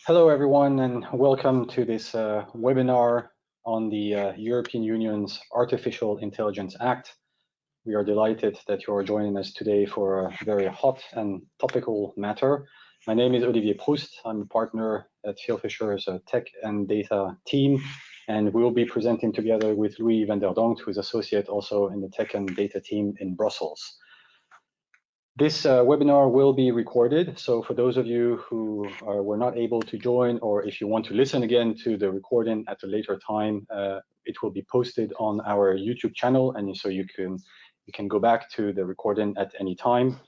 Hello, everyone, and welcome to this webinar on the European Union's Artificial Intelligence Act. We are delighted that you are joining us today for a very hot and topical matter. My name is Olivier Proust. I'm a partner at Fieldfisher's Tech and Data team, and we will be presenting together with Louis van der Dongt, who is associate also in the Tech and Data team in Brussels. This webinar will be recorded, so for those of you who were not able to join, or if you want to listen again to the recording at a later time, it will be posted on our YouTube channel, and so you can go back to the recording at any time.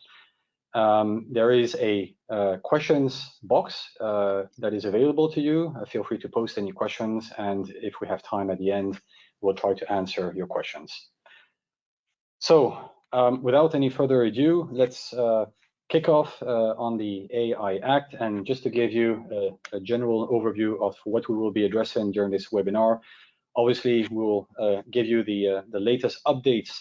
There is a questions box that is available to you. Feel free to post any questions, and if we have time at the end, we'll try to answer your questions. So, without any further ado, let's kick off on the AI Act. And just to give you a general overview of what we will be addressing during this webinar, obviously we'll give you the latest updates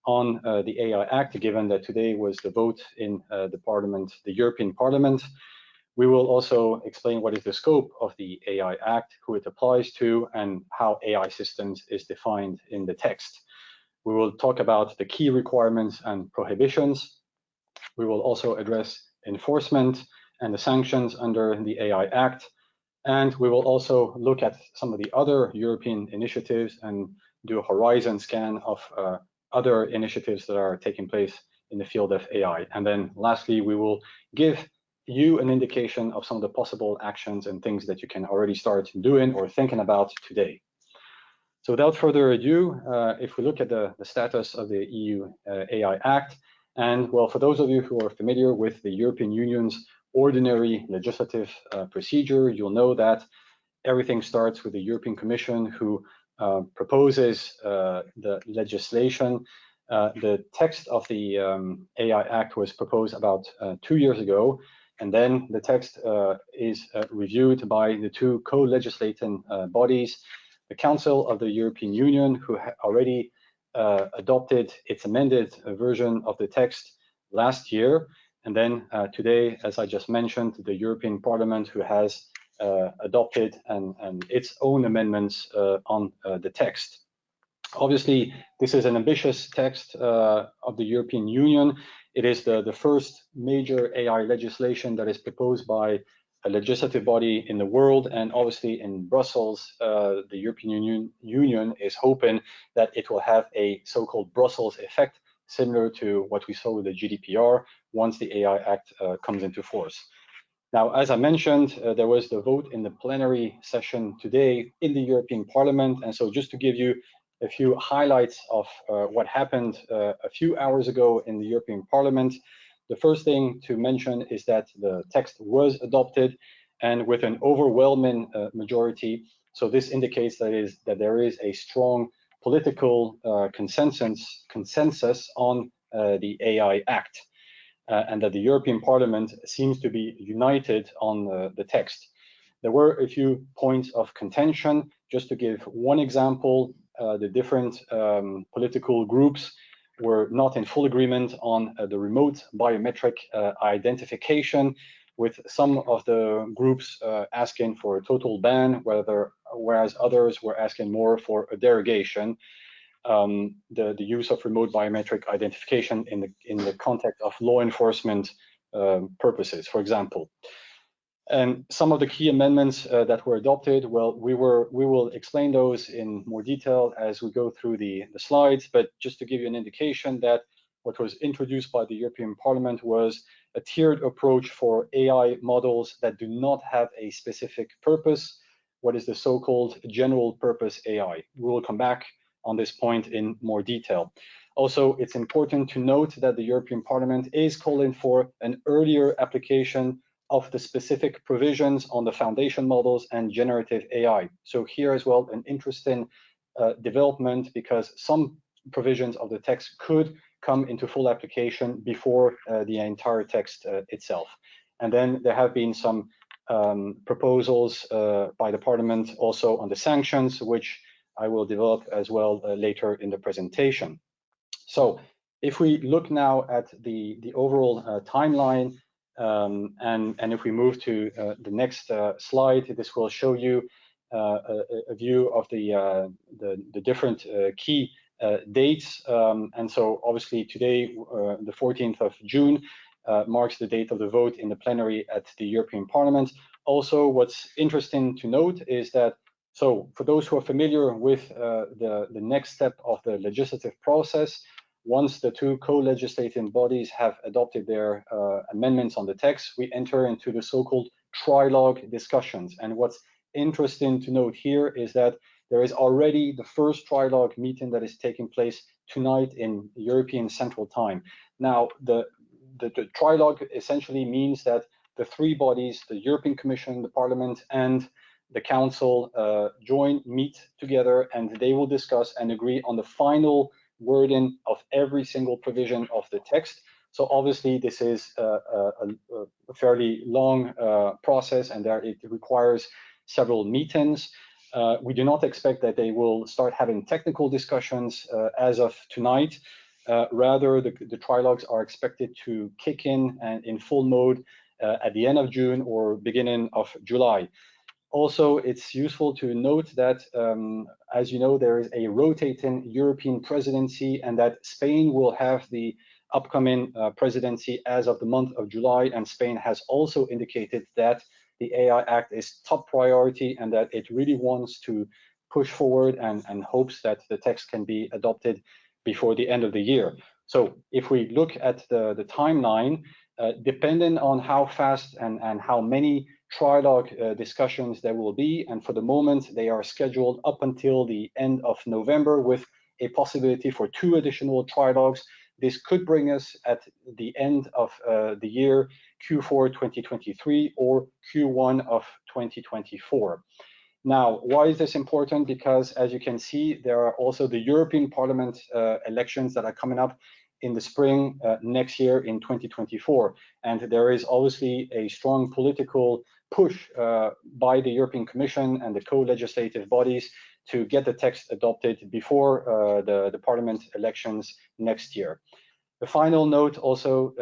on the AI Act, given that today was the vote in the Parliament, the European Parliament. We will also explain what is the scope of the AI Act, who it applies to, and how AI systems is defined in the text. We will talk about the key requirements and prohibitions. We will also address enforcement and the sanctions under the AI Act. And we will also look at some of the other European initiatives and do a horizon scan of other initiatives that are taking place in the field of AI. And then lastly, we will give you an indication of some of the possible actions and things that you can already start doing or thinking about today. So without further ado, if we look at the status of the EU AI Act, and well, for those of you who are familiar with the European Union's ordinary legislative procedure, you'll know that everything starts with the European Commission, who proposes the legislation. The text of the AI Act was proposed about 2 years ago, and then the text is reviewed by the two co-legislating bodies, the Council of the European Union, who already adopted its amended version of the text last year. And then today, as I just mentioned, the European Parliament, who has adopted and its own amendments on the text. Obviously, this is an ambitious text of the European Union. It is the first major AI legislation that is proposed by a legislative body in the world, and obviously in Brussels, the European Union is hoping that it will have a so-called Brussels effect, similar to what we saw with the GDPR once the AI Act comes into force. Now, as I mentioned, there was the vote in the plenary session today in the European Parliament, and so just to give you a few highlights of what happened a few hours ago in the European Parliament. The first thing to mention is that the text was adopted, and with an overwhelming majority. So this indicates that there is a strong political consensus on the AI Act, and that the European Parliament seems to be united on the text. There were a few points of contention. Just to give one example, the different political groups were not in full agreement on the remote biometric identification, with some of the groups asking for a total ban, whereas others were asking more for a derogation. The use of remote biometric identification in the context of law enforcement purposes, for example. And some of the key amendments that were adopted, well, we will explain those in more detail as we go through the slides, but just to give you an indication that what was introduced by the European Parliament was a tiered approach for AI models that do not have a specific purpose, what is the so-called general purpose AI. We will come back on this point in more detail. Also, it's important to note that the European Parliament is calling for an earlier application of the specific provisions on the foundation models and generative AI. So here as well, an interesting development, because some provisions of the text could come into full application before the entire text itself. And then there have been some proposals by the Parliament also on the sanctions, which I will develop as well later in the presentation. So if we look now at the overall timeline, And if we move to the next slide, this will show you a view of the different key dates. And so obviously today, the 14th of June, marks the date of the vote in the plenary at the European Parliament. Also, what's interesting to note is that, so for those who are familiar with the next step of the legislative process, once the two co-legislating bodies have adopted their amendments on the text, we enter into the so-called trilogue discussions. And what's interesting to note here is that there is already the first trilogue meeting that is taking place tonight in European Central Time. Now, the trilogue essentially means that the three bodies, the European Commission, the Parliament, and the Council meet together, and they will discuss and agree on the final wording of every single provision of the text. So obviously this is a fairly long process, and it requires several meetings. We do not expect that they will start having technical discussions as of tonight. Rather, the trilogues are expected to kick in and in full mode at the end of June or beginning of July. Also, it's useful to note that, as you know, there is a rotating European presidency, and that Spain will have the upcoming presidency as of the month of July. And Spain has also indicated that the AI Act is top priority and that it really wants to push forward and hopes that the text can be adopted before the end of the year. So if we look at the timeline, depending on how fast and how many trilogue discussions there will be, and for the moment they are scheduled up until the end of November with a possibility for 2 additional trilogues. This could bring us at the end of the year Q4 2023 or Q1 of 2024. Now, why is this important? Because as you can see, there are also the European Parliament elections that are coming up in the spring next year in 2024. And there is obviously a strong political push by the European Commission and the co-legislative bodies to get the text adopted before the Parliament elections next year. The final note also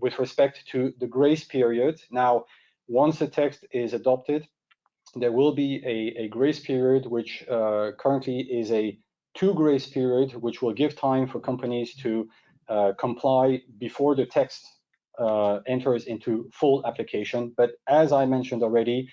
with respect to the grace period. Now, once the text is adopted, there will be a grace period, which currently is a 2 grace period, which will give time for companies to comply before the text enters into full application. But as I mentioned already,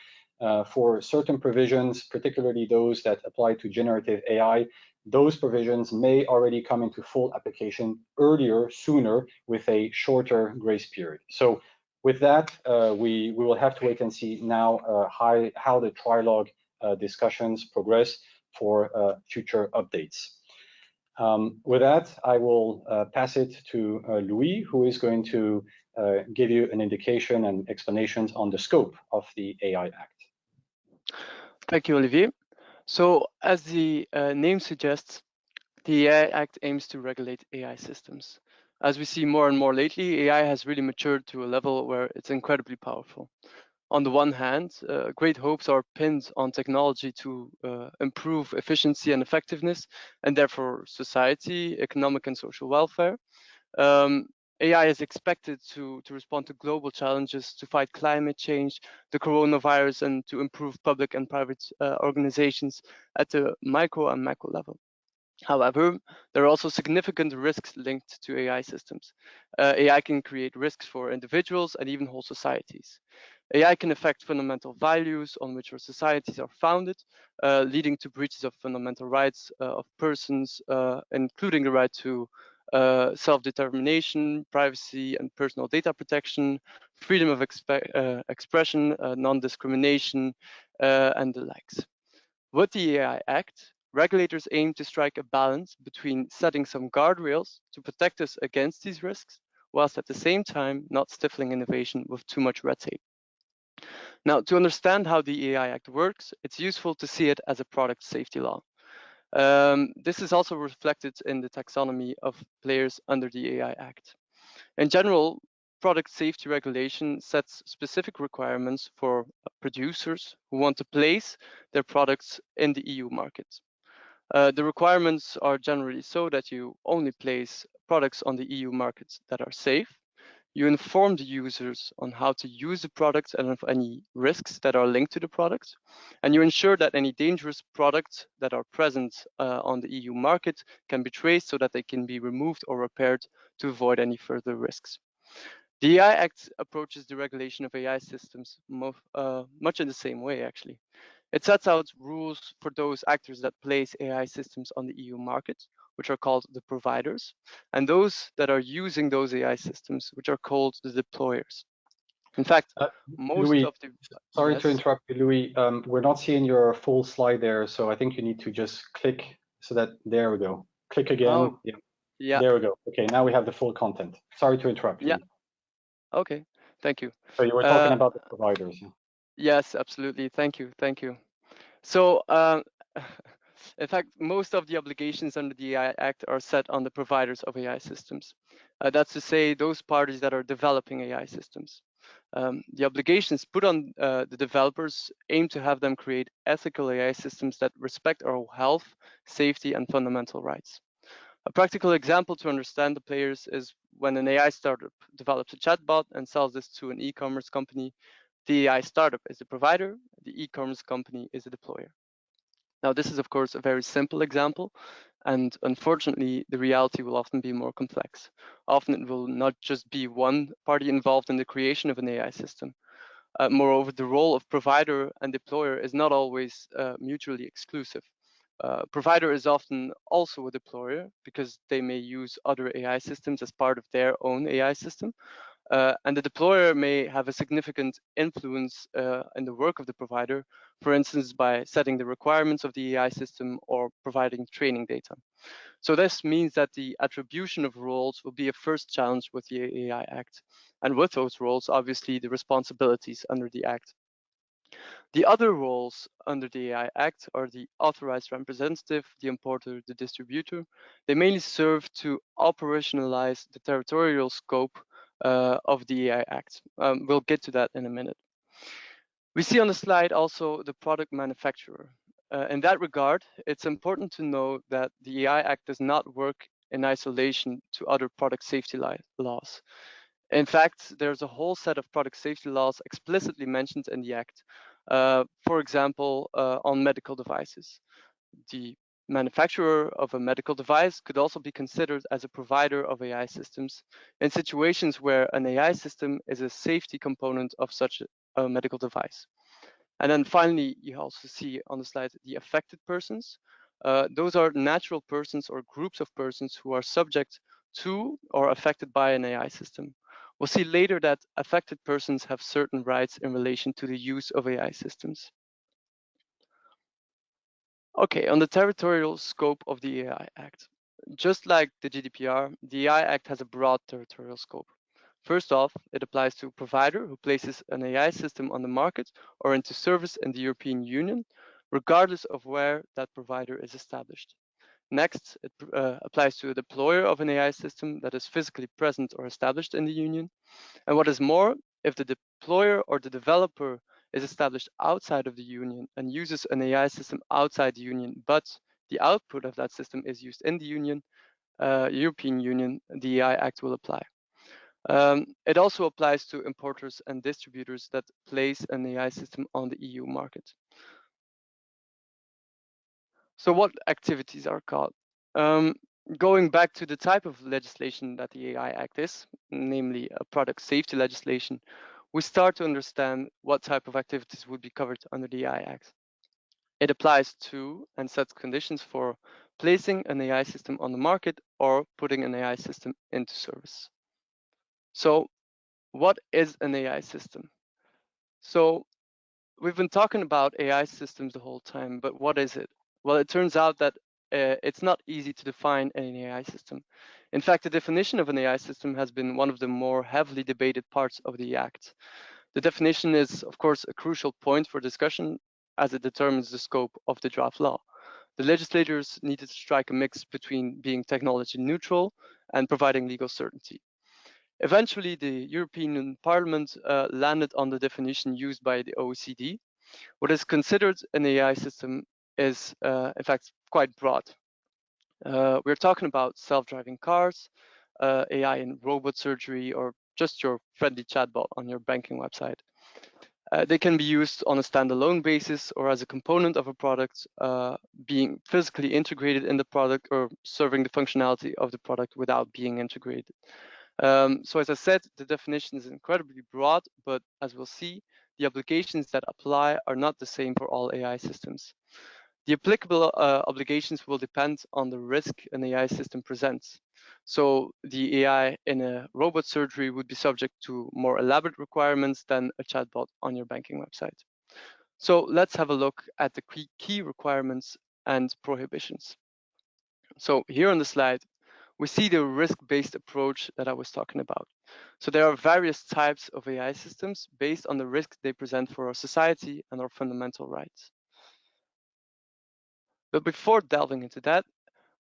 for certain provisions, particularly those that apply to generative AI, those provisions may already come into full application earlier, sooner, with a shorter grace period. So with that, we will have to wait and see now how the trilogue discussions progress for future updates. With that, I will pass it to Louis, who is going to give you an indication and explanations on the scope of the AI Act. Thank you, Olivier. So as the name suggests, the AI Act aims to regulate AI systems. As we see more and more lately, AI has really matured to a level where it's incredibly powerful. On the one hand, great hopes are pinned on technology to improve efficiency and effectiveness, and therefore society, economic and social welfare. AI is expected to respond to global challenges, to fight climate change, the coronavirus, and to improve public and private organizations at the micro and macro level. However, there are also significant risks linked to AI systems. AI can create risks for individuals and even whole societies. AI can affect fundamental values on which our societies are founded, leading to breaches of fundamental rights of persons, including the right to self-determination, privacy and personal data protection, freedom of expression, non-discrimination, and the likes. With the AI Act, regulators aim to strike a balance between setting some guardrails to protect us against these risks, whilst at the same time not stifling innovation with too much red tape. Now, to understand how the AI Act works, it's useful to see it as a product safety law. This is also reflected in the taxonomy of players under the AI Act. In general, product safety regulation sets specific requirements for producers who want to place their products in the EU market. The requirements are generally so that you only place products on the EU markets that are safe. You inform the users on how to use the product and of any risks that are linked to the product. And you ensure that any dangerous products that are present on the EU market can be traced so that they can be removed or repaired to avoid any further risks. The AI Act approaches the regulation of AI systems much in the same way, actually. It sets out rules for those actors that place AI systems on the EU market, which are called the providers, and those that are using those AI systems, which are called the deployers. In fact, most Louis, of the... sorry Yes. to interrupt you, Louis. We're not seeing your full slide there, so I think you need to just click so that, there we go. Click again. Oh, yeah. yeah. There we go. Okay, now we have the full content. Sorry to interrupt you. Yeah. Okay, thank you. So you were talking about the providers. Yes, absolutely. Thank you. Thank you. So, in fact, most of the obligations under the AI Act are set on the providers of AI systems. That's to say, those parties that are developing AI systems. The obligations put on the developers aim to have them create ethical AI systems that respect our health, safety, and fundamental rights. A practical example to understand the players is when an AI startup develops a chatbot and sells this to an e-commerce company. The AI startup is the provider, the e-commerce company is the deployer. Now, this is, of course, a very simple example, and unfortunately, the reality will often be more complex. Often, it will not just be one party involved in the creation of an AI system. Moreover, the role of provider and deployer is not always mutually exclusive. Provider is often also a deployer because they may use other AI systems as part of their own AI system. And the deployer may have a significant influence in the work of the provider, for instance, by setting the requirements of the AI system or providing training data. So this means that the attribution of roles will be a first challenge with the AI Act. And with those roles, obviously, the responsibilities under the Act. The other roles under the AI Act are the authorized representative, the importer, the distributor. They mainly serve to operationalize the territorial scope of the AI Act. We'll get to that in a minute. We see on the slide also the product manufacturer. In that regard, it's important to know that the AI Act does not work in isolation to other product safety laws. In fact, there's a whole set of product safety laws explicitly mentioned in the Act. For example, on medical devices. The manufacturer of a medical device could also be considered as a provider of AI systems in situations where an AI system is a safety component of such a medical device. And then finally, you also see on the slide the affected persons. Those are natural persons or groups of persons who are subject to or affected by an AI system. We'll see later that affected persons have certain rights in relation to the use of AI systems. Okay, on the territorial scope of the AI Act. Just like the GDPR, the AI Act has a broad territorial scope. First off, it applies to a provider who places an AI system on the market or into service in the European Union, regardless of where that provider is established. Next, it applies to a deployer of an AI system that is physically present or established in the Union. And what is more, if the deployer or the developer is established outside of the Union and uses an AI system outside the Union, but the output of that system is used in the Union, European Union, the AI Act will apply. It also applies to importers and distributors that place an AI system on the EU market. So what activities are caught? Going back to the type of legislation that the AI Act is, namely a product safety legislation, we start to understand what type of activities would be covered under the AI Act. It applies to and sets conditions for placing an AI system on the market or putting an AI system into service. So what is an AI system? So we've been talking about AI systems the whole time, but what is it? Well, it turns out that it's not easy to define an AI system. In fact, the definition of an AI system has been one of the more heavily debated parts of the Act. The definition is, of course, a crucial point for discussion as it determines the scope of the draft law. The legislators needed to strike a mix between being technology neutral and providing legal certainty. Eventually, the European Parliament landed on the definition used by the OECD. What is considered an AI system is, in fact, quite broad. We're talking about self-driving cars, AI in robot surgery, or just your friendly chatbot on your banking website. They can be used on a standalone basis or as a component of a product, being physically integrated in the product or serving the functionality of the product without being integrated. So as I said, the definition is incredibly broad, but as we'll see, the applications that apply are not the same for all AI systems. The applicable obligations will depend on the risk an AI system presents. So the AI in a robot surgery would be subject to more elaborate requirements than a chatbot on your banking website. So let's have a look at the key requirements and prohibitions. So here on the slide, we see the risk-based approach that I was talking about. So there are various types of AI systems based on the risk they present for our society and our fundamental rights. But before delving into that,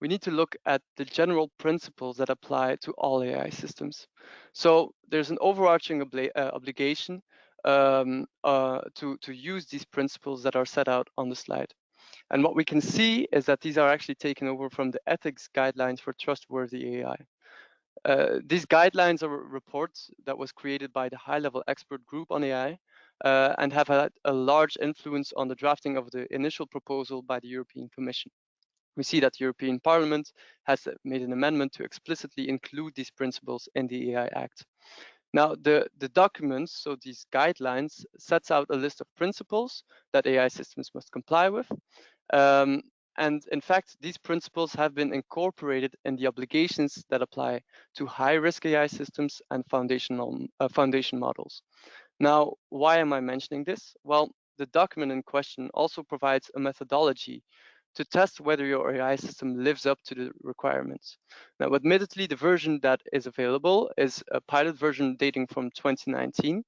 we need to look at the general principles that apply to all AI systems. So there's an overarching obligation to use these principles that are set out on the slide. And what we can see is that these are actually taken over from the ethics guidelines for trustworthy AI. These guidelines are a report that was created by the high-level expert group on AI and have had a large influence on the drafting of the initial proposal by the European Commission. We see that the European Parliament has made an amendment to explicitly include these principles in the AI Act. Now, the documents, so these guidelines, sets out a list of principles that AI systems must comply with. And in fact, these principles have been incorporated in the obligations that apply to high-risk AI systems and foundation models. Now, why am I mentioning this? Well, the document in question also provides a methodology to test whether your AI system lives up to the requirements. Now, admittedly, the version that is available is a pilot version dating from 2019.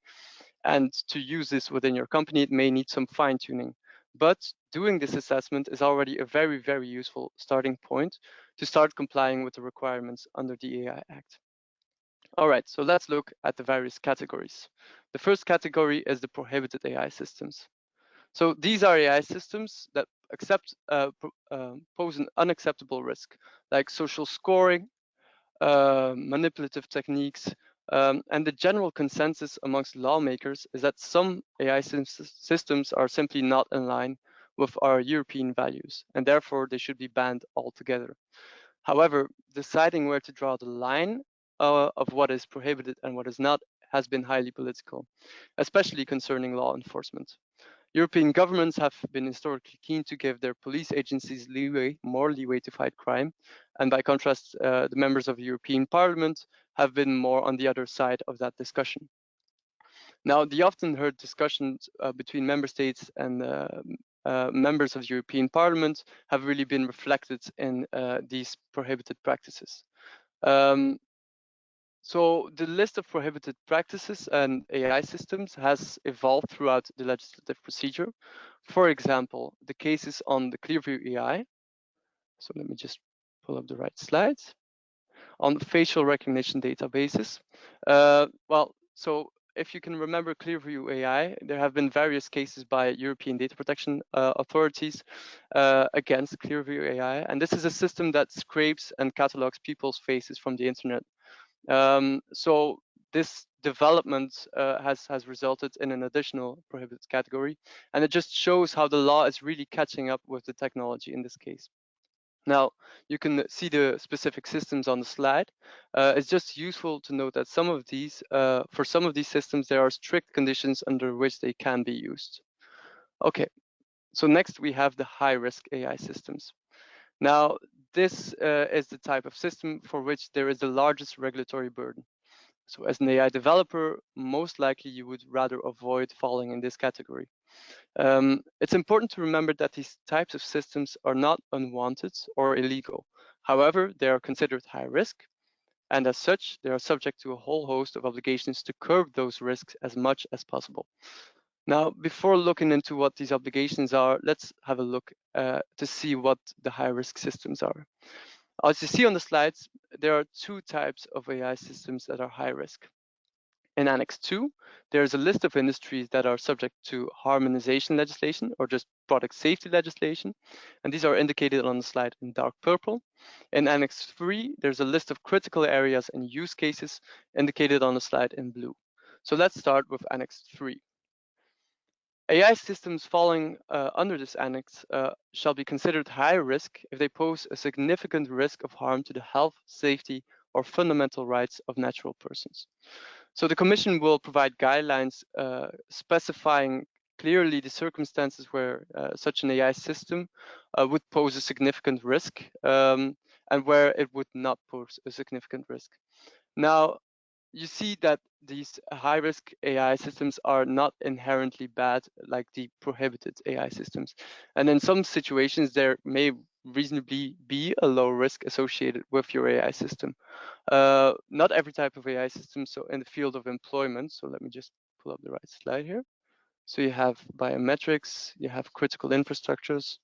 And to use this within your company, it may need some fine-tuning. But doing this assessment is already a very, very useful starting point to start complying with the requirements under the AI Act. All right, so let's look at the various categories. The first category is the prohibited AI systems. So these are AI systems that pose an unacceptable risk, like social scoring, manipulative techniques, and the general consensus amongst lawmakers is that some AI systems are simply not in line with our European values, and therefore they should be banned altogether. However, deciding where to draw the line of what is prohibited and what is not has been highly political, especially concerning law enforcement. European governments have been historically keen to give their police agencies more leeway to fight crime. And by contrast, the members of the European Parliament have been more on the other side of that discussion. Now, the often heard discussions between member states and members of the European Parliament have really been reflected in these prohibited practices. So the list of prohibited practices and AI systems has evolved throughout the legislative procedure. For example, the cases on the Clearview AI. So let me just pull up the right slides. On facial recognition databases. So if you can remember Clearview AI, there have been various cases by European data protection authorities against Clearview AI. And this is a system that scrapes and catalogs people's faces from the internet. So this development has resulted in an additional prohibited category, and it just shows how the law is really catching up with the technology in this case. Now, you can see the specific systems on the slide. It's just useful to note that some of these, for some of these systems, there are strict conditions under which they can be used. Okay, so next we have the high-risk AI systems. Now, this is the type of system for which there is the largest regulatory burden. So as an AI developer, most likely you would rather avoid falling in this category. It's important to remember that these types of systems are not unwanted or illegal. However, they are considered high risk, and as such, they are subject to a whole host of obligations to curb those risks as much as possible. Now, before looking into what these obligations are, let's have a look to see what the high-risk systems are. As you see on the slides, there are two types of AI systems that are high risk. In Annex 2, there's a list of industries that are subject to harmonization legislation or just product safety legislation, and these are indicated on the slide in dark purple. In Annex 3, there's a list of critical areas and use cases indicated on the slide in blue. So let's start with Annex 3. AI systems falling under this annex shall be considered high risk if they pose a significant risk of harm to the health, safety, or fundamental rights of natural persons. So the Commission will provide guidelines specifying clearly the circumstances where such an AI system would pose a significant risk and where it would not pose a significant risk. Now, you see that these high-risk AI systems are not inherently bad like the prohibited AI systems. And in some situations, there may reasonably be a low risk associated with your AI system. Not every type of AI system, so in the field of employment, so let me just pull up the right slide here. So you have biometrics, you have critical infrastructures,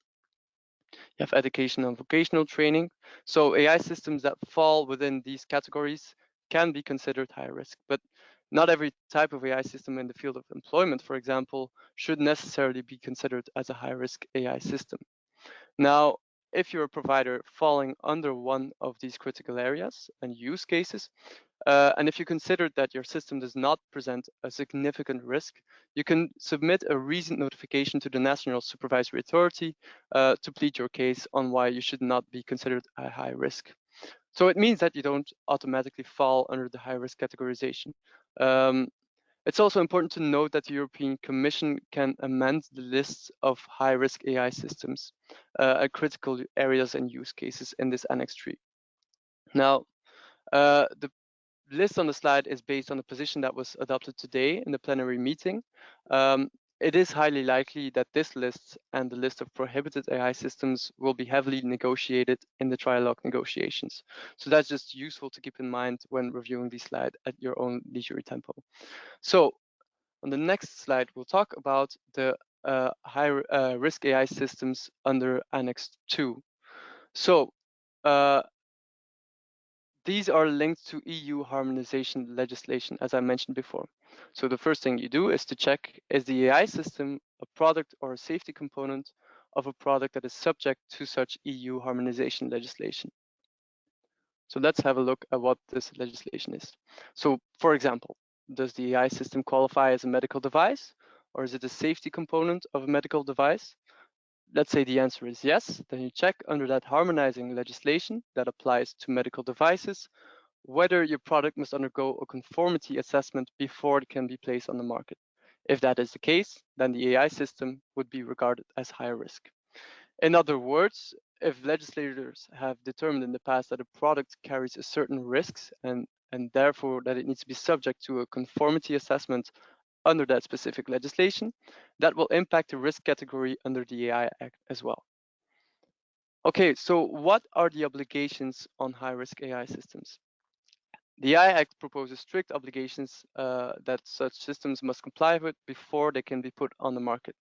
you have education and vocational training. So AI systems that fall within these categories can be considered high risk, but not every type of AI system in the field of employment, for example, should necessarily be considered as a high risk AI system. Now, if you're a provider falling under one of these critical areas and use cases, and if you consider that your system does not present a significant risk, you can submit a reasoned notification to the National Supervisory Authority to plead your case on why you should not be considered a high risk. So it means that you don't automatically fall under the high risk categorization. It's also important to note that the European Commission can amend the list of high-risk AI systems at critical areas and use cases in this Annex 3. Now, the list on the slide is based on the position that was adopted today in the plenary meeting. It is highly likely that this list and the list of prohibited AI systems will be heavily negotiated in the trilogue negotiations. So that's just useful to keep in mind when reviewing this slide at your own leisurely tempo. So on the next slide, we'll talk about the high-risk AI systems under Annex 2. So these are linked to EU harmonization legislation, as I mentioned before. So the first thing you do is to check, is the AI system a product or a safety component of a product that is subject to such EU harmonization legislation? So let's have a look at what this legislation is. So for example, does the AI system qualify as a medical device, or is it a safety component of a medical device? Let's say the answer is yes, then you check under that harmonizing legislation that applies to medical devices, whether your product must undergo a conformity assessment before it can be placed on the market. If that is the case, then the AI system would be regarded as high risk. In other words, if legislators have determined in the past that a product carries a certain risks and therefore that it needs to be subject to a conformity assessment under that specific legislation, that will impact the risk category under the AI Act as well. Okay, so what are the obligations on high-risk AI systems? The AI Act proposes strict obligations that such systems must comply with before they can be put on the market.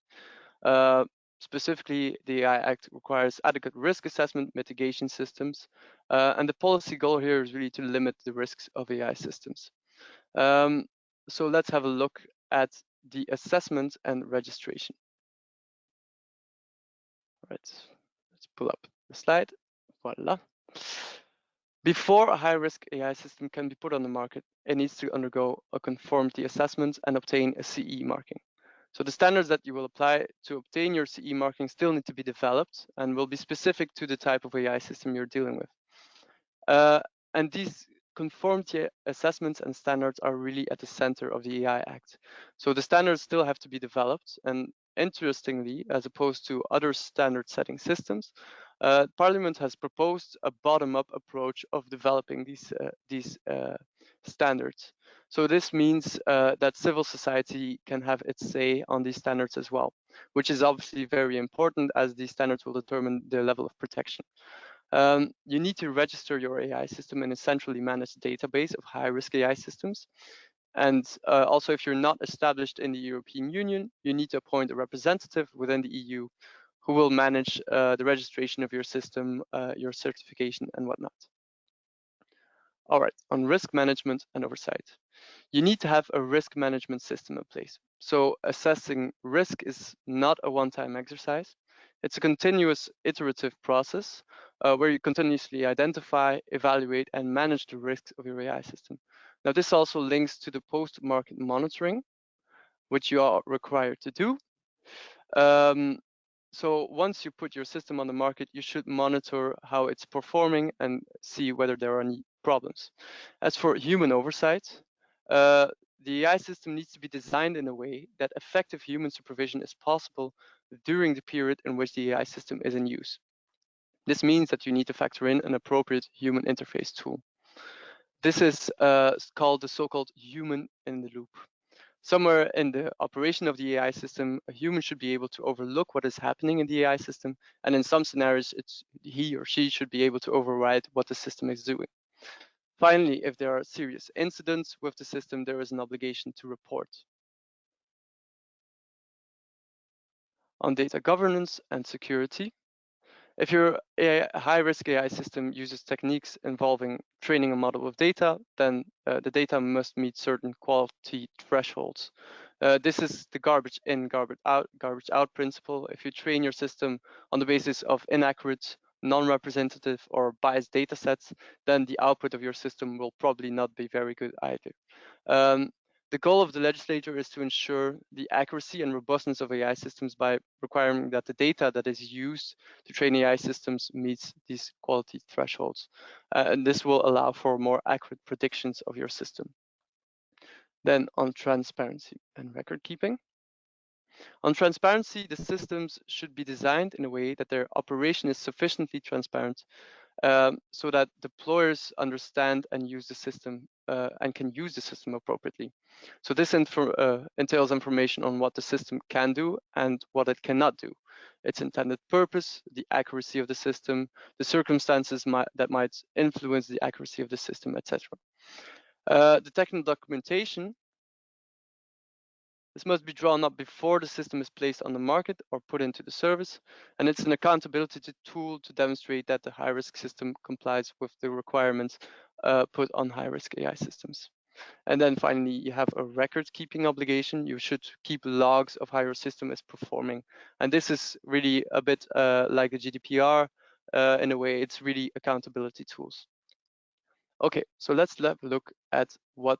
Specifically, the AI Act requires adequate risk assessment mitigation systems, and the policy goal here is really to limit the risks of AI systems. So let's have a look at the assessment and registration. All right, let's pull up the slide. Voila. Before a high-risk AI system can be put on the market, it needs to undergo a conformity assessment and obtain a CE marking. So the standards that you will apply to obtain your CE marking still need to be developed and will be specific to the type of AI system you're dealing with. And these conformity assessments and standards are really at the center of the AI Act. So the standards still have to be developed, and interestingly, as opposed to other standard setting systems, Parliament has proposed a bottom-up approach of developing these standards. So this means that civil society can have its say on these standards as well, which is obviously very important as these standards will determine the level of protection. You need to register your AI system in a centrally managed database of high-risk AI systems. And also, if you're not established in the European Union, you need to appoint a representative within the EU who will manage the registration of your system, your certification, and whatnot. All right, on risk management and oversight. You need to have a risk management system in place. So assessing risk is not a one-time exercise. It's a continuous iterative process where you continuously identify, evaluate, and manage the risks of your AI system. Now, this also links to the post-market monitoring, which you are required to do. So once you put your system on the market, you should monitor how it's performing and see whether there are any problems. As for human oversight, the AI system needs to be designed in a way that effective human supervision is possible during the period in which the AI system is in use. This means that you need to factor in an appropriate human interface tool. This is called the so-called human in the loop. Somewhere in the operation of the AI system, a human should be able to overlook what is happening in the AI system, and in some scenarios, he or she should be able to override what the system is doing. Finally, if there are serious incidents with the system, there is an obligation to report. On data governance and security, if your high-risk AI system uses techniques involving training a model with data, then the data must meet certain quality thresholds. This is the garbage in, garbage out principle. If you train your system on the basis of inaccurate, non-representative, or biased data sets, then the output of your system will probably not be very good either. The goal of the legislator is to ensure the accuracy and robustness of AI systems by requiring that the data that is used to train AI systems meets these quality thresholds. And this will allow for more accurate predictions of your system. Then on transparency and record keeping. On transparency, the systems should be designed in a way that their operation is sufficiently transparent so that deployers understand and use the system and can use the system appropriately. So this entails information on what the system can do and what it cannot do, its intended purpose, the accuracy of the system, the circumstances that might influence the accuracy of the system, etc. The technical documentation, this must be drawn up before the system is placed on the market or put into the service, and it's an accountability tool to demonstrate that the high-risk system complies with the requirements put on high-risk AI systems. And then finally, you have a record-keeping obligation. You should keep logs of how your system is performing. And this is really a bit like a GDPR. In a way, it's really accountability tools. Okay, so let's have a look at what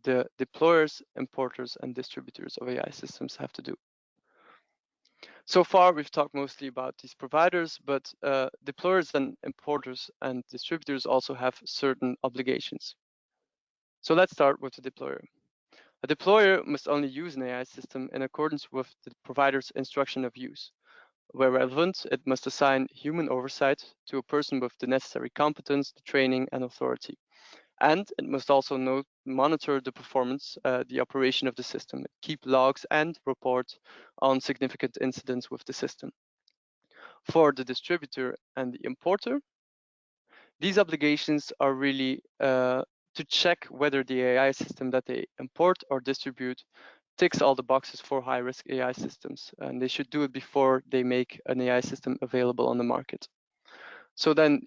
the deployers, importers, and distributors of AI systems have to do. So far, we've talked mostly about these providers, but deployers and importers and distributors also have certain obligations. So let's start with the deployer. A deployer must only use an AI system in accordance with the provider's instruction of use. Where relevant, it must assign human oversight to a person with the necessary competence, the training, and authority. And it must also monitor the performance, the operation of the system, keep logs and report on significant incidents with the system. For the distributor and the importer, these obligations are really to check whether the AI system that they import or distribute ticks all the boxes for high-risk AI systems, and they should do it before they make an AI system available on the market. So then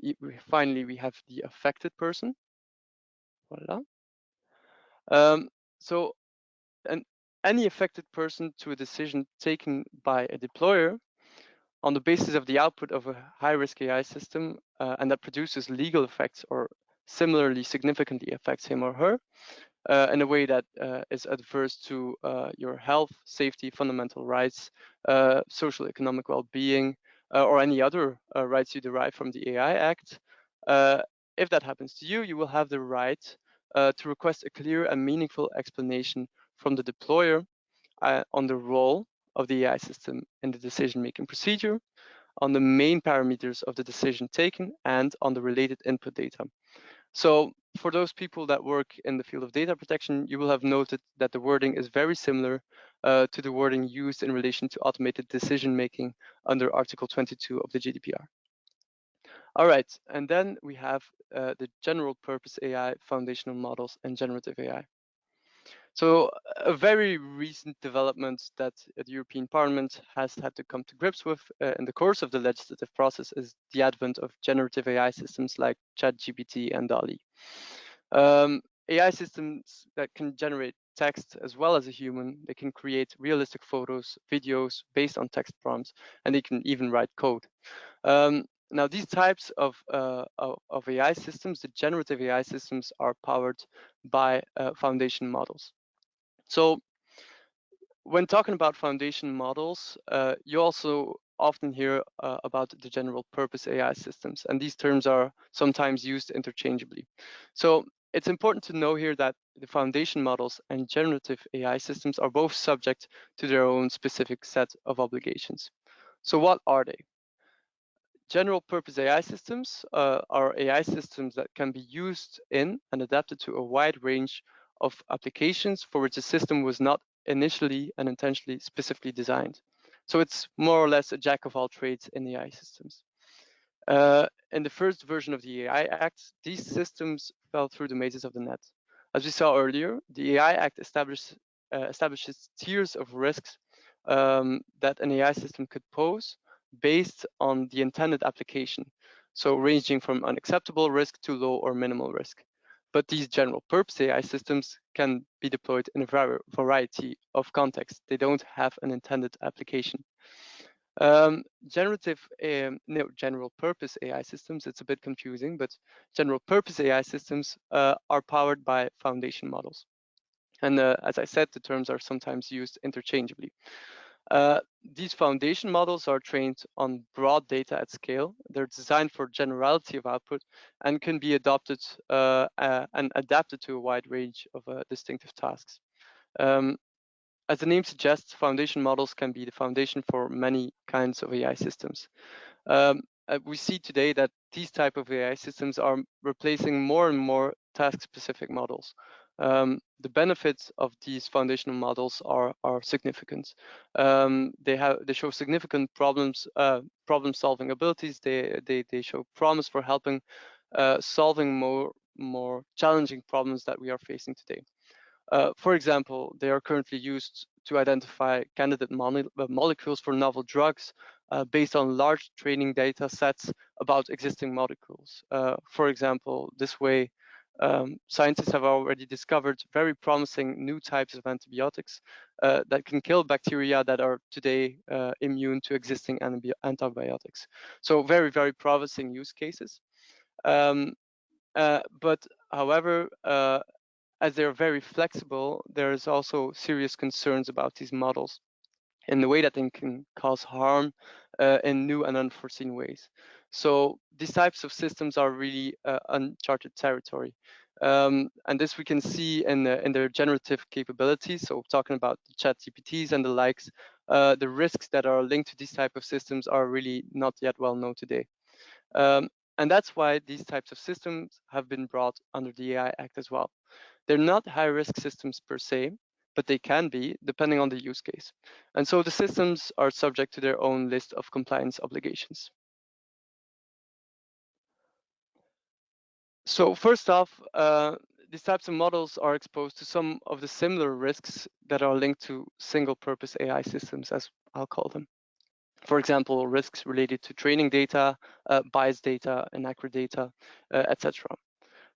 finally, we have the affected person. Voila. So any affected person to a decision taken by a deployer on the basis of the output of a high-risk AI system and that produces legal effects or similarly significantly affects him or her in a way that is adverse to your health, safety, fundamental rights, social economic well-being, or any other rights you derive from the AI Act. If that happens to you, you will have the right to request a clear and meaningful explanation from the deployer on the role of the AI system in the decision-making procedure, on the main parameters of the decision taken, and on the related input data. So for those people that work in the field of data protection, you will have noted that the wording is very similar to the wording used in relation to automated decision-making under Article 22 of the GDPR. All right, and then we have the general purpose AI, foundational models, and generative AI. So a very recent development that the European Parliament has had to come to grips with in the course of the legislative process is the advent of generative AI systems like ChatGPT and DALL-E. AI systems that can generate text as well as a human, they can create realistic photos, videos based on text prompts, and they can even write code. Now, these types of AI systems, the generative AI systems, are powered by foundation models. So when talking about foundation models, you also often hear about the general purpose AI systems, and these terms are sometimes used interchangeably. So it's important to know here that the foundation models and generative AI systems are both subject to their own specific set of obligations. So what are they? General purpose AI systems are AI systems that can be used in and adapted to a wide range of applications for which the system was not initially and intentionally specifically designed. So it's more or less a jack of all trades in AI systems. In the first version of the AI Act, these systems fell through the mazes of the net. As we saw earlier, the AI Act establishes tiers of risks that an AI system could pose based on the intended application, so ranging from unacceptable risk to low or minimal risk. But these general purpose AI systems can be deployed in a variety of contexts. They don't have an intended application. General purpose AI systems, it's a bit confusing, but general purpose AI systems are powered by foundation models. And as I said, the terms are sometimes used interchangeably. These foundation models are trained on broad data at scale. They're designed for generality of output and can be adopted and adapted to a wide range of distinctive tasks. As the name suggests, foundation models can be the foundation for many kinds of AI systems. We see today that these type of AI systems are replacing more and more task-specific models. The benefits of these foundational models are significant. They show significant problem-solving abilities. They show promise for helping solving more challenging problems that we are facing today. For example, they are currently used to identify candidate molecules for novel drugs based on large training data sets about existing molecules. For example, this way, scientists have already discovered very promising new types of antibiotics that can kill bacteria that are today immune to existing antibiotics. So very, very promising use cases. But however, as they're very flexible, there's also serious concerns about these models in the way that they can cause harm in new and unforeseen ways. So these types of systems are really uncharted territory. And this we can see in their generative capabilities. So talking about the ChatGPTs and the likes, the risks that are linked to these type of systems are really not yet well known today. And that's why these types of systems have been brought under the AI Act as well. They're not high-risk systems per se, but they can be depending on the use case. And so the systems are subject to their own list of compliance obligations. So first off, these types of models are exposed to some of the similar risks that are linked to single-purpose AI systems, as I'll call them. For example, risks related to training data, biased data, inaccurate data, etc.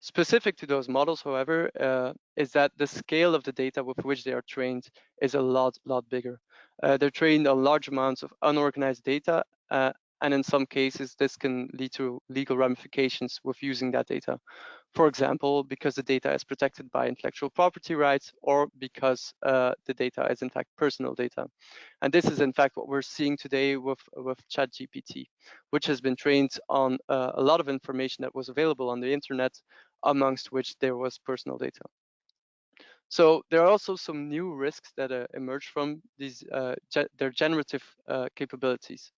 Specific to those models, however, is that the scale of the data with which they are trained is a lot bigger. They're trained on large amounts of unorganized data, and in some cases, this can lead to legal ramifications with using that data. For example, because the data is protected by intellectual property rights, or because the data is in fact personal data. And this is in fact what we're seeing today with ChatGPT, which has been trained on a lot of information that was available on the internet, amongst which there was personal data. So there are also some new risks that emerge from these their generative capabilities.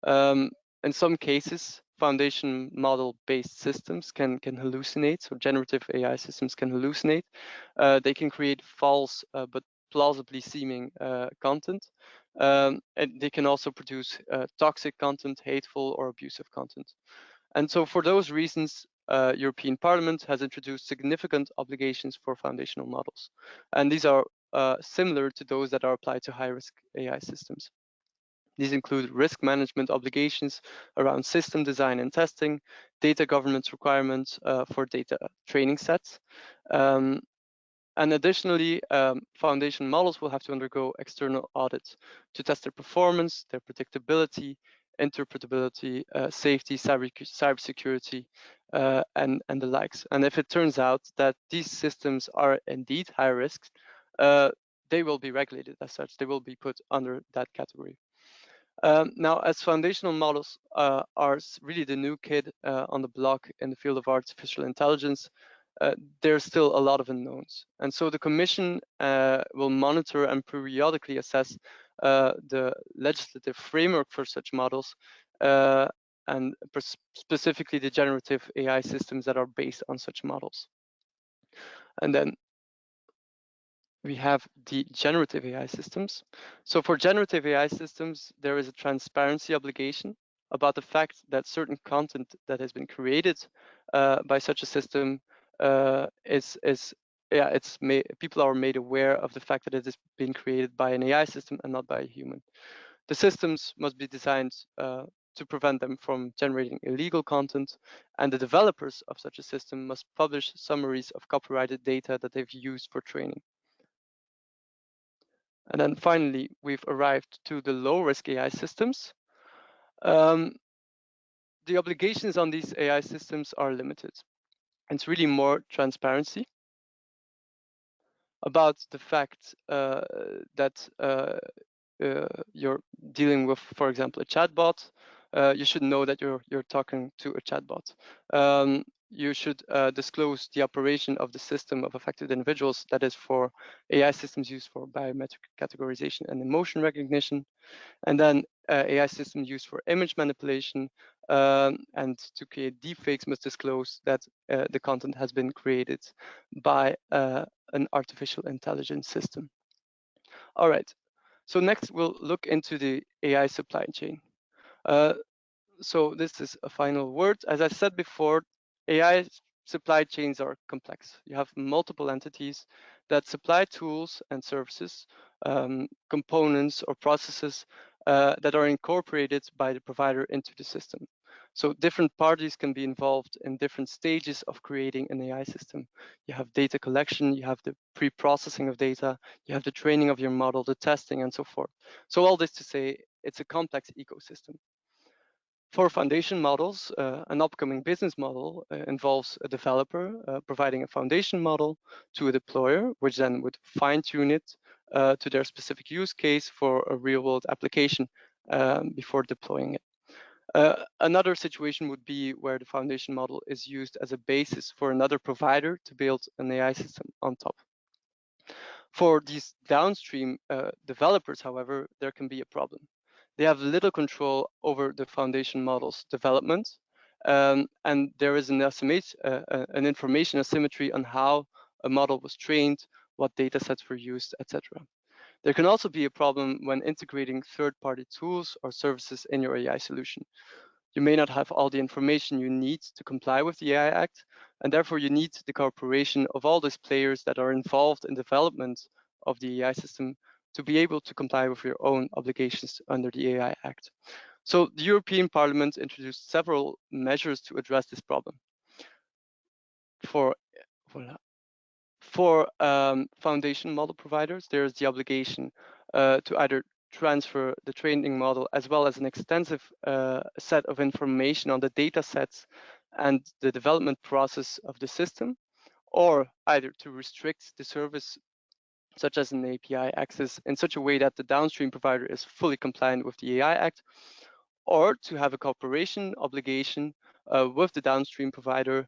In some cases, foundation model-based systems can hallucinate, so generative AI systems can hallucinate. They can create false but plausibly seeming content. And they can also produce toxic content, hateful or abusive content. And so for those reasons, European Parliament has introduced significant obligations for foundational models. And these are similar to those that are applied to high-risk AI systems. These include risk management obligations around system design and testing, data governance requirements for data training sets. And additionally, foundation models will have to undergo external audits to test their performance, their predictability, interpretability, safety, cybersecurity, and the likes. And if it turns out that these systems are indeed high risk, they will be regulated as such. They will be put under that category. Now, as foundational models are really the new kid on the block in the field of artificial intelligence, there's still a lot of unknowns. And so the Commission will monitor and periodically assess the legislative framework for such models, and specifically the generative AI systems that are based on such models. And then we have the generative AI systems. So for generative AI systems, there is a transparency obligation about the fact that certain content that has been created by such a system people are made aware of the fact that it is being created by an AI system and not by a human. The systems must be designed to prevent them from generating illegal content, and the developers of such a system must publish summaries of copyrighted data that they've used for training. And then finally, we've arrived to the low-risk AI systems. The obligations on these AI systems are limited. It's really more transparency about the fact that you're dealing with, for example, a chatbot. You should know that you're talking to a chatbot. You should disclose the operation of the system of affected individuals, that is for AI systems used for biometric categorization and emotion recognition, and then AI systems used for image manipulation and to create deepfakes must disclose that the content has been created by an artificial intelligence system. All right, so next we'll look into the AI supply chain. So this is a final word. As I said before, AI supply chains are complex. You have multiple entities that supply tools and services, components or processes that are incorporated by the provider into the system. So different parties can be involved in different stages of creating an AI system. You have data collection, you have the pre-processing of data, you have the training of your model, the testing, and so forth. So all this to say, it's a complex ecosystem. For foundation models, an upcoming business model involves a developer providing a foundation model to a deployer, which then would fine-tune it to their specific use case for a real-world application before deploying it. Another situation would be where the foundation model is used as a basis for another provider to build an AI system on top. For these downstream developers, however, there can be a problem. They have little control over the foundation model's development, and there is an information asymmetry on how a model was trained, what data sets were used, etc. There can also be a problem when integrating third-party tools or services in your AI solution. You may not have all the information you need to comply with the AI Act, and therefore you need the cooperation of all those players that are involved in development of the AI system to be able to comply with your own obligations under the AI Act. So the European Parliament introduced several measures to address this problem. For foundation model providers, there is the obligation to either transfer the training model as well as an extensive set of information on the data sets and the development process of the system, or either to restrict the service such as an API access in such a way that the downstream provider is fully compliant with the AI Act, or to have a cooperation obligation with the downstream provider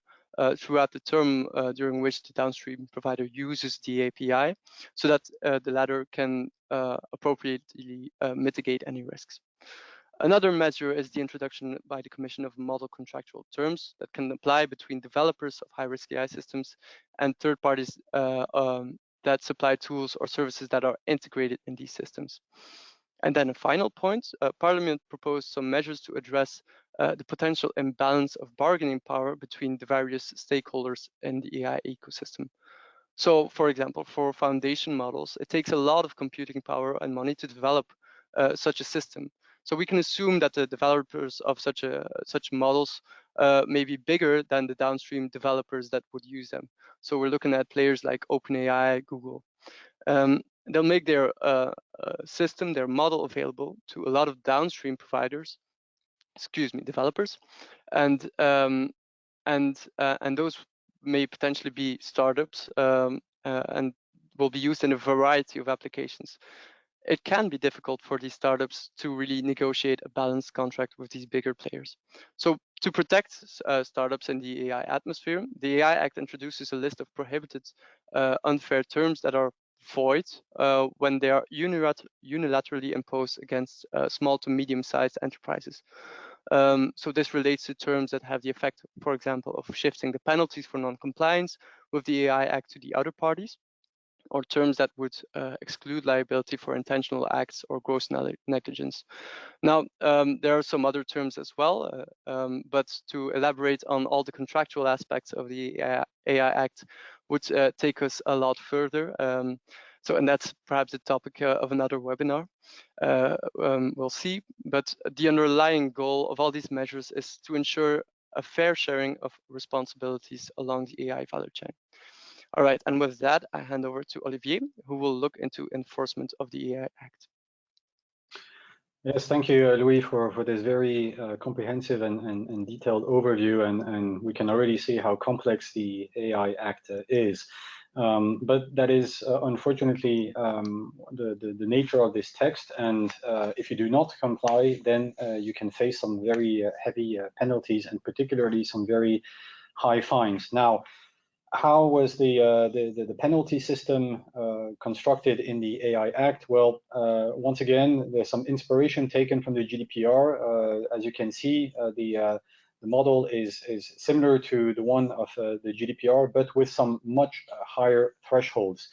throughout the term during which the downstream provider uses the API, so that the latter can appropriately mitigate any risks. Another measure is the introduction by the Commission of model contractual terms that can apply between developers of high-risk AI systems and third parties that supply tools or services that are integrated in these systems. And then a final point, Parliament proposed some measures to address the potential imbalance of bargaining power between the various stakeholders in the AI ecosystem. So, for example, for foundation models, it takes a lot of computing power and money to develop such a system. So we can assume that the developers of such models may be bigger than the downstream developers that would use them. So we're looking at players like OpenAI, Google. They'll make their system, their model available to a lot of downstream providers, developers, and those may potentially be startups and will be used in a variety of applications. It can be difficult for these startups to really negotiate a balanced contract with these bigger players. So to protect startups in the AI atmosphere, the AI Act introduces a list of prohibited unfair terms that are void when they are unilaterally imposed against small to medium-sized enterprises. So this relates to terms that have the effect, for example, of shifting the penalties for non-compliance with the AI Act to the other parties, or terms that would exclude liability for intentional acts or gross negligence. Now, there are some other terms as well, but to elaborate on all the contractual aspects of the AI Act would take us a lot further. And that's perhaps the topic of another webinar. We'll see. But the underlying goal of all these measures is to ensure a fair sharing of responsibilities along the AI value chain. All right, and with that, I hand over to Olivier, who will look into enforcement of the AI Act. Yes, thank you, Louis, for this very comprehensive and detailed overview, and we can already see how complex the AI Act is. But that is unfortunately the nature of this text, and if you do not comply, then you can face some very heavy penalties, and particularly some very high fines. Now, how was the penalty system constructed in the AI Act? Well, once again, there's some inspiration taken from the GDPR. As you can see, the model is similar to the one of the GDPR, but with some much higher thresholds.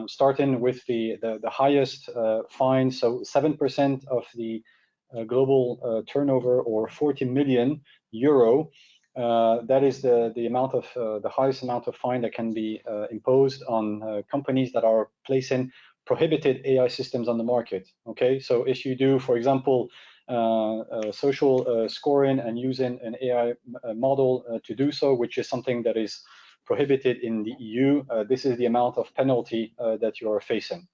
Starting with the highest fine, so 7% of the global turnover, or 40 million euro. That is the amount of the highest amount of fine that can be imposed on companies that are placing prohibited AI systems on the market. Okay, so if you do, for example, social scoring and using an AI model to do so, which is something that is prohibited in the EU, this is the amount of penalty that you are facing.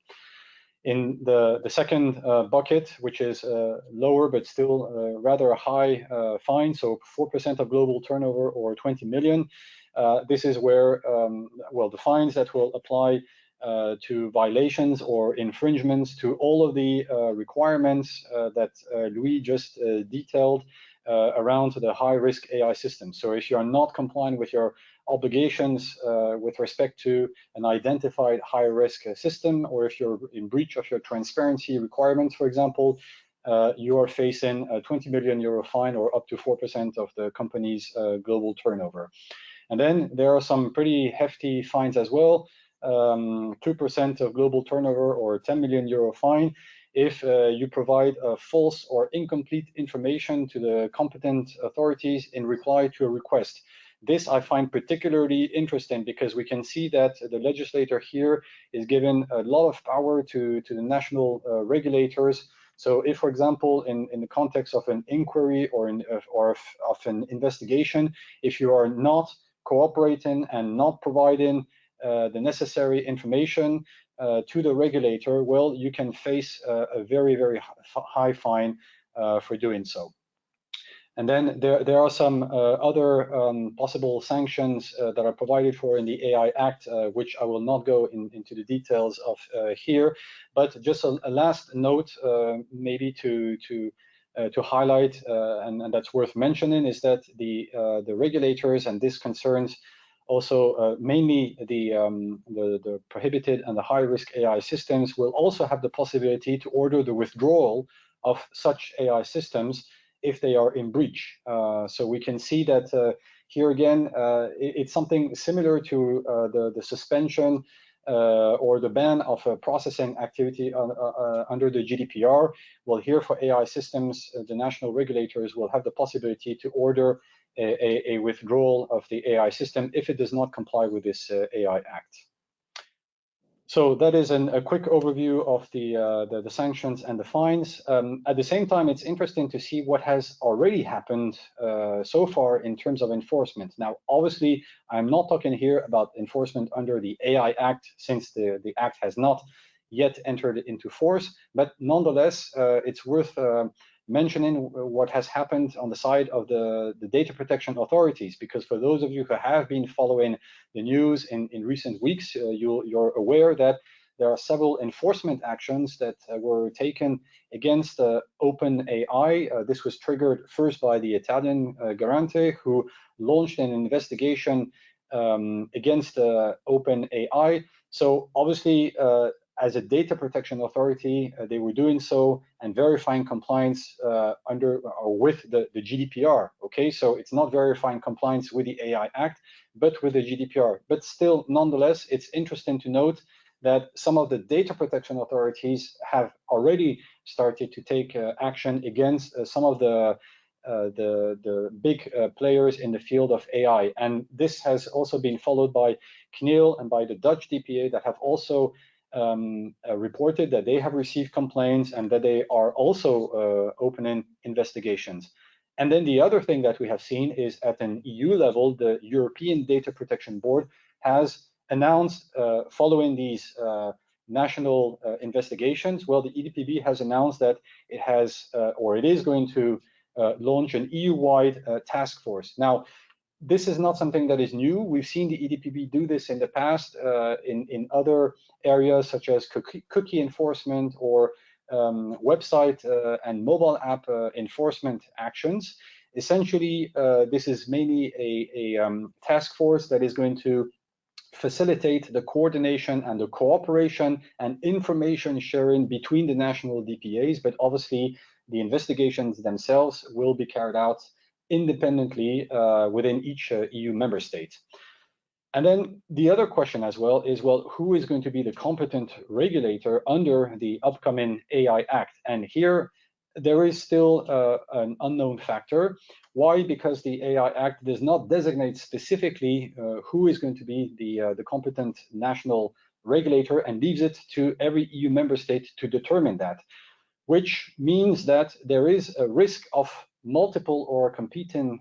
In the second bucket, which is lower but still rather high fine, so 4% of global turnover or 20 million, this is where, well, the fines that will apply to violations or infringements to all of the requirements that Louis just detailed around the high-risk AI system. So if you are not complying with your obligations with respect to an identified high-risk system, or if you're in breach of your transparency requirements, for example, you are facing a 20 million euro fine, or up to 4% of the company's global turnover. And then there are some pretty hefty fines as well, 2% of global turnover, or 10 million euro fine, if you provide false or incomplete information to the competent authorities in reply to a request. This I find particularly interesting because we can see that the legislator here is given a lot of power to the national regulators. So if, for example, in the context of an inquiry or of an investigation, if you are not cooperating and not providing the necessary information to the regulator, well, you can face a very, very high fine for doing so. And then there are some other possible sanctions that are provided for in the AI Act, which I will not go into the details of here. But just a last note, maybe to highlight, and that's worth mentioning, is that the regulators, and this concerns also mainly the prohibited and the high-risk AI systems, will also have the possibility to order the withdrawal of such AI systems if they are in breach. So we can see that here again, it's something similar to the suspension or the ban of processing activity under the GDPR. Well, here for AI systems, the national regulators will have the possibility to order a withdrawal of the AI system if it does not comply with this AI Act. So that is a quick overview of the sanctions and the fines. At the same time, it's interesting to see what has already happened so far in terms of enforcement. Now, obviously, I'm not talking here about enforcement under the AI Act, since the Act has not yet entered into force, but nonetheless, it's worth mentioning what has happened on the side of the data protection authorities, because for those of you who have been following the news in recent weeks, you're aware that there are several enforcement actions that were taken against OpenAI. This was triggered first by the Italian Garante, who launched an investigation against OpenAI. So obviously, as a data protection authority, they were doing so and verifying compliance under or with the GDPR. Okay, so it's not verifying compliance with the AI Act, but with the GDPR. But still, nonetheless, it's interesting to note that some of the data protection authorities have already started to take action against some of the big players in the field of AI. And this has also been followed by CNIL and by the Dutch DPA that have also reported that they have received complaints and that they are also opening investigations. And then the other thing that we have seen is at an EU level, the European Data Protection Board has announced, following these national investigations, well, the EDPB has announced that it has, or it is going to launch an EU-wide task force. Now, this is not something that is new. We've seen the EDPB do this in the past in other areas, such as cookie enforcement or website and mobile app enforcement actions. Essentially, this is mainly a task force that is going to facilitate the coordination and the cooperation and information sharing between the national DPAs, but obviously the investigations themselves will be carried out independently within each EU member state. And then the other question as well is, well, who is going to be the competent regulator under the upcoming AI Act? And here there is still an unknown factor. Why? Because the AI Act does not designate specifically who is going to be the competent national regulator and leaves it to every EU member state to determine that, which means that there is a risk of multiple or competing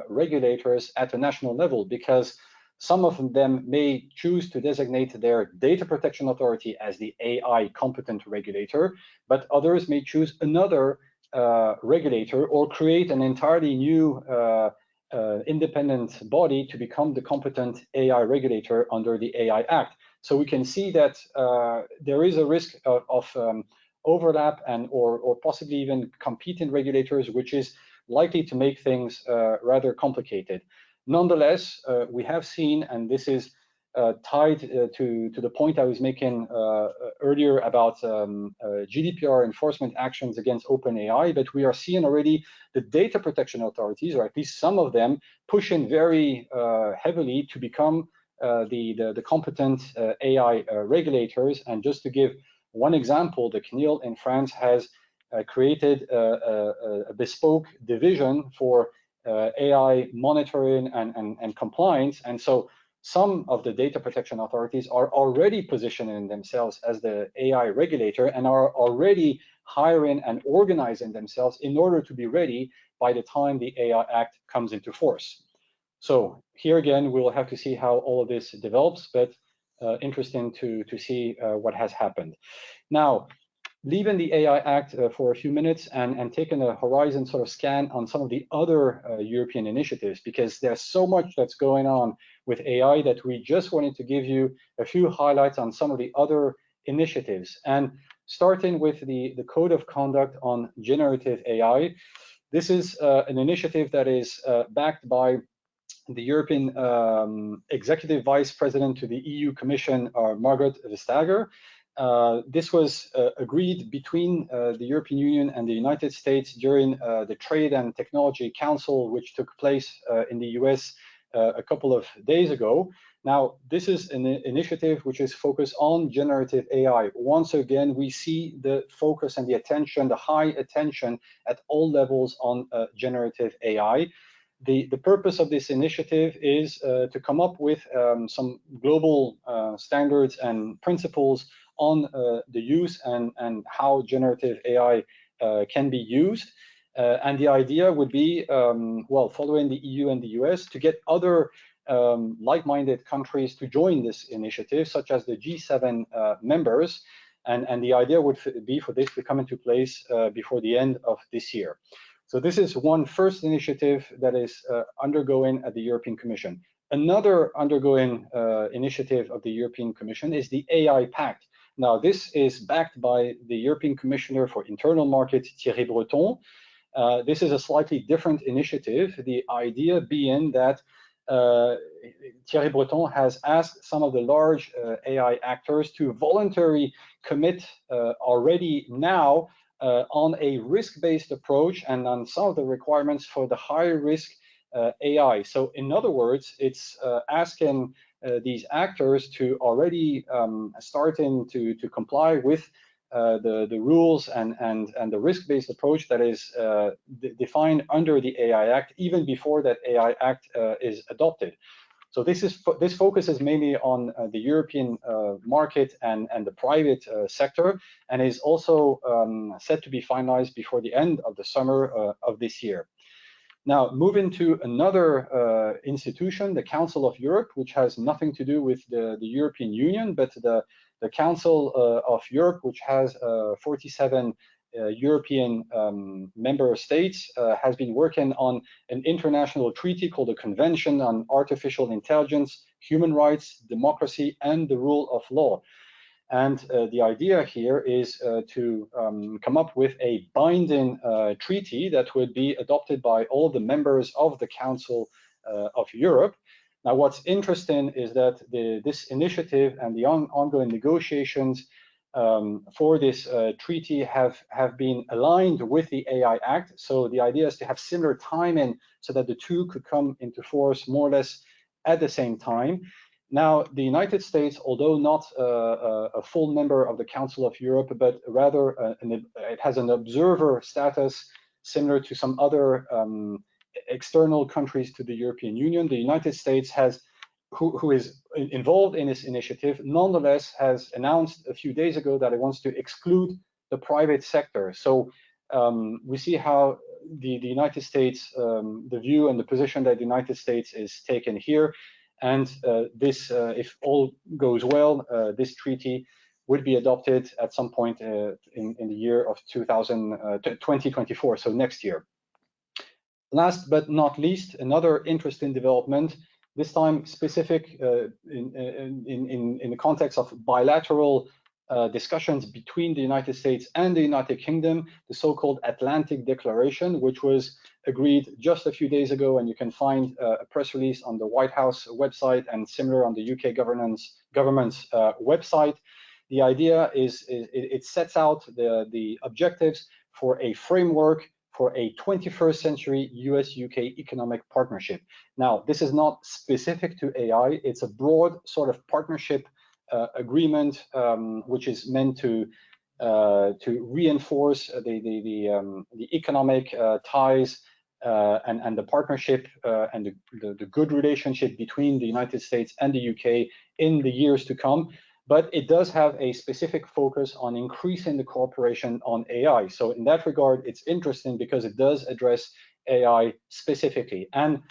regulators at a national level, because some of them may choose to designate their data protection authority as the AI competent regulator, but others may choose another regulator or create an entirely new independent body to become the competent AI regulator under the AI Act. So we can see that there is a risk of overlap and or possibly even competing regulators, which is likely to make things rather complicated. Nonetheless, we have seen, and this is tied to the point I was making earlier about GDPR enforcement actions against OpenAI, but we are seeing already the data protection authorities, or at least some of them, pushing very heavily to become the competent AI regulators. And just to give one example, the CNIL in France has created a bespoke division for AI monitoring and compliance. And so some of the data protection authorities are already positioning themselves as the AI regulator and are already hiring and organizing themselves in order to be ready by the time the AI Act comes into force. So here again, we will have to see how all of this develops, but interesting to see what has happened. Now, leaving the AI Act for a few minutes and taking a horizon sort of scan on some of the other European initiatives, because there's so much that's going on with AI that we just wanted to give you a few highlights on some of the other initiatives. And starting with the Code of Conduct on Generative AI, this is an initiative that is backed by the European Executive Vice President to the EU Commission, Margrethe Vestager. This was agreed between the European Union and the United States during the Trade and Technology Council, which took place in the US a couple of days ago. Now, this is an initiative which is focused on generative AI. Once again, we see the focus and the attention, the high attention at all levels on generative AI. The purpose of this initiative is to come up with some global standards and principles on the use and how generative AI can be used. And the idea would be, well, following the EU and the US, to get other like-minded countries to join this initiative, such as the G7 members. And the idea would be for this to come into place before the end of this year. So this is one first initiative that is undergoing at the European Commission. Another undergoing initiative of the European Commission is the AI Pact. Now, this is backed by the European Commissioner for Internal Market, Thierry Breton. This is a slightly different initiative, the idea being that Thierry Breton has asked some of the large AI actors to voluntarily commit already now on a risk-based approach and on some of the requirements for the higher risk AI. So in other words, it's asking these actors to already starting to comply with the rules and the risk-based approach that is defined under the AI Act, even before that AI Act is adopted. So this focuses mainly on the European market and the private sector, and is also set to be finalized before the end of the summer of this year. Now, moving to another institution, the Council of Europe, which has nothing to do with the European Union, but the Council of Europe, which has 47 European member states, has been working on an international treaty called the Convention on Artificial Intelligence, Human Rights, Democracy, and the Rule of Law. And the idea here is to come up with a binding treaty that would be adopted by all the members of the Council of Europe. Now, what's interesting is that this initiative and the ongoing negotiations for this treaty have been aligned with the AI Act. So the idea is to have similar timing so that the two could come into force more or less at the same time. Now, the United States, although not a full member of the Council of Europe, but rather it has an observer status similar to some other external countries to the European Union. The United States has, who is involved in this initiative, nonetheless has announced a few days ago that it wants to exclude the private sector. So we see how the United States, the view and the position that the United States is taking here. And this, if all goes well, this treaty would be adopted at some point in the year of 2024, so next year. Last but not least, another interesting development, this time specific in the context of bilateral discussions between the United States and the United Kingdom, the so-called Atlantic Declaration, which was agreed just a few days ago, and you can find a press release on the White House website and similar on the UK government's website. The idea is it sets out the objectives for a framework for a 21st century US-UK economic partnership. Now, this is not specific to AI, it's a broad sort of partnership agreement, which is meant to reinforce the economic ties and the partnership and the good relationship between the United States and the UK in the years to come. But it does have a specific focus on increasing the cooperation on AI. So in that regard, it's interesting because it does address AI specifically. And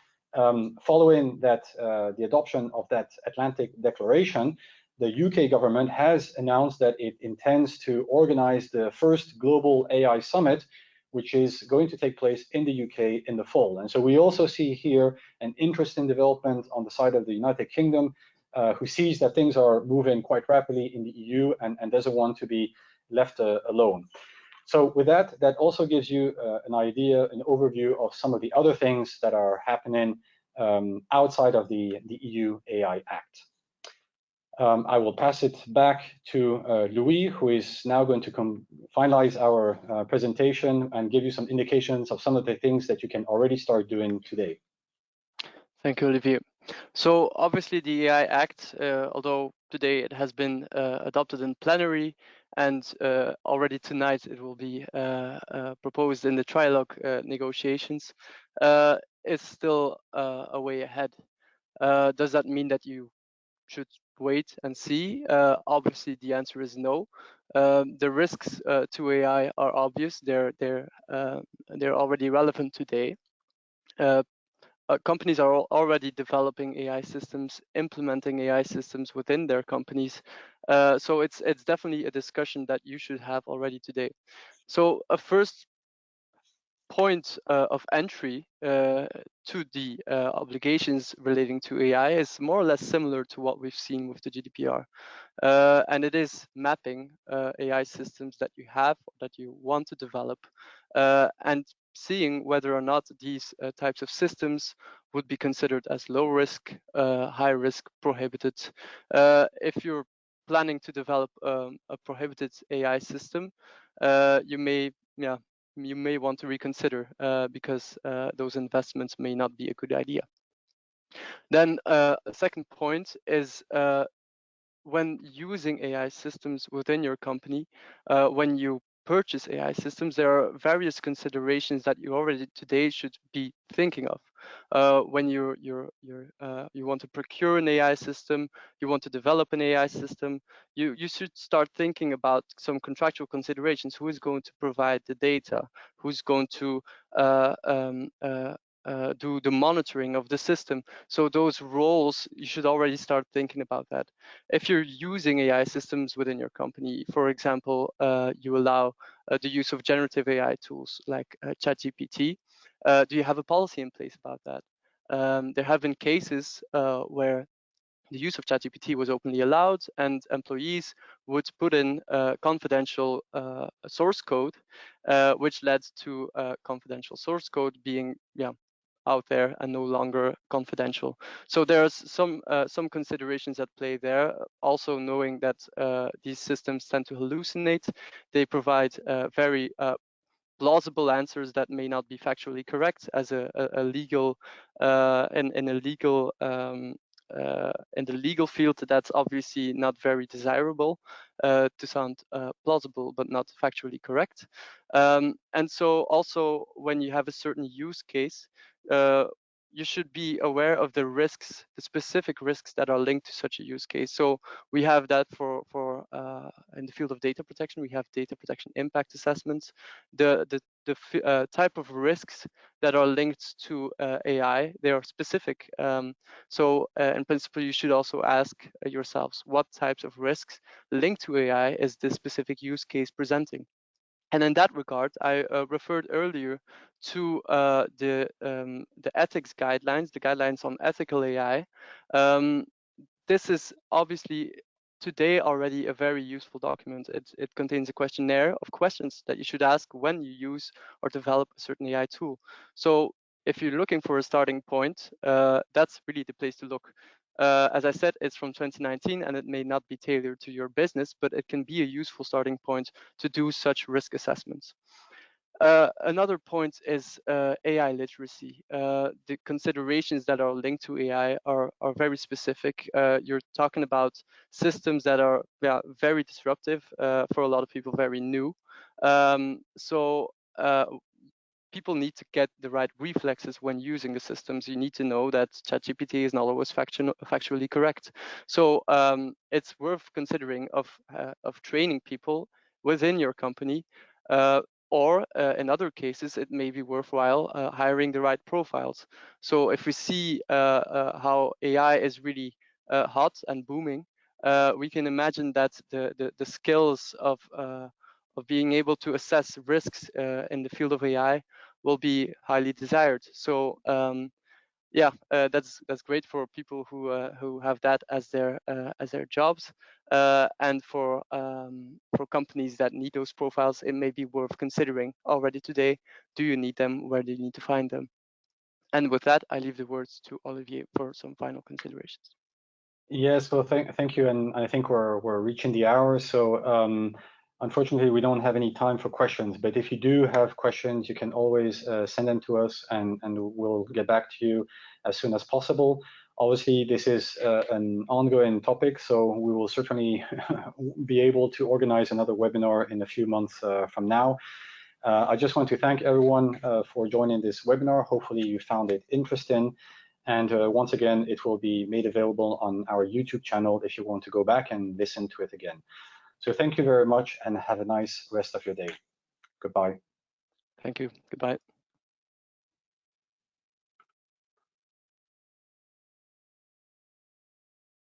following that, the adoption of that Atlantic Declaration, the UK government has announced that it intends to organize the first global AI summit, which is going to take place in the UK in the fall. And so we also see here an interesting development on the side of the United Kingdom, who sees that things are moving quite rapidly in the EU and doesn't want to be left alone. So with that, that also gives you an idea, an overview of some of the other things that are happening outside of the EU AI Act. I will pass it back to Louis, who is now going to finalize our presentation and give you some indications of some of the things that you can already start doing today. Thank you, Olivier. So obviously the AI Act, although today it has been adopted in plenary and already tonight it will be proposed in the trilogue negotiations, is still a way ahead. Does that mean that you should wait and see? Obviously, the answer is no. The risks to AI are obvious. They're already relevant today. Companies are already developing AI systems, implementing AI systems within their companies. So it's definitely a discussion that you should have already today. So a first point of entry to the obligations relating to AI is more or less similar to what we've seen with the GDPR. And it is mapping AI systems that you have, or that you want to develop, and seeing whether or not these types of systems would be considered as low risk, high risk, prohibited. If you're planning to develop a prohibited AI system, you may want to reconsider because those investments may not be a good idea. Then a second point is when using AI systems within your company, when you purchase AI systems, there are various considerations that you already today should be thinking of. When you want to procure an AI system, you want to develop an AI system, you should start thinking about some contractual considerations. Who is going to provide the data? Who's going to do the monitoring of the system? So those roles, you should already start thinking about that. If you're using AI systems within your company, for example, you allow the use of generative AI tools like ChatGPT, do you have a policy in place about that? There have been cases where the use of ChatGPT was openly allowed, and employees would put in confidential source code, which led to confidential source code being out there and no longer confidential. So there's some considerations at play there. Also knowing that these systems tend to hallucinate, they provide very plausible answers that may not be factually correct. As a legal in the legal field, that's obviously not very desirable to sound plausible but not factually correct. And so also when you have a certain use case, you should be aware of the risks, the specific risks that are linked to such a use case. So we have that for in the field of data protection, we have data protection impact assessments. The type of risks that are linked to AI, they are specific. So in principle, you should also ask yourselves, what types of risks linked to AI is this specific use case presenting? And in that regard, I referred earlier to the ethics guidelines, the guidelines on ethical AI. This is obviously today already a very useful document. It contains a questionnaire of questions that you should ask when you use or develop a certain AI tool. So if you're looking for a starting point, that's really the place to look. As I said, it's from 2019 and it may not be tailored to your business, but it can be a useful starting point to do such risk assessments. Another point is AI literacy. The considerations that are linked to AI are very specific. You're talking about systems that are very disruptive, for a lot of people, very new. So people need to get the right reflexes when using the systems. You need to know that ChatGPT is not always factually correct. So it's worth considering of training people within your company, or in other cases, it may be worthwhile hiring the right profiles. So if we see how AI is really hot and booming, we can imagine that the skills of being able to assess risks in the field of AI will be highly desired. So that's great for people who have that as their jobs, and for companies that need those profiles, it may be worth considering already today. Do you need them? Where do you need to find them? And with that, I leave the words to Olivier for some final considerations. Yes, well, thank you, and I think we're reaching the hour, so unfortunately we don't have any time for questions. But if you do have questions, you can always send them to us, and we'll get back to you as soon as possible. Obviously, this is an ongoing topic, so we will certainly be able to organize another webinar in a few months from now. I just want to thank everyone for joining this webinar. Hopefully you found it interesting. And once again, it will be made available on our YouTube channel if you want to go back and listen to it again. So thank you very much and have a nice rest of your day. Goodbye. Thank you. Goodbye.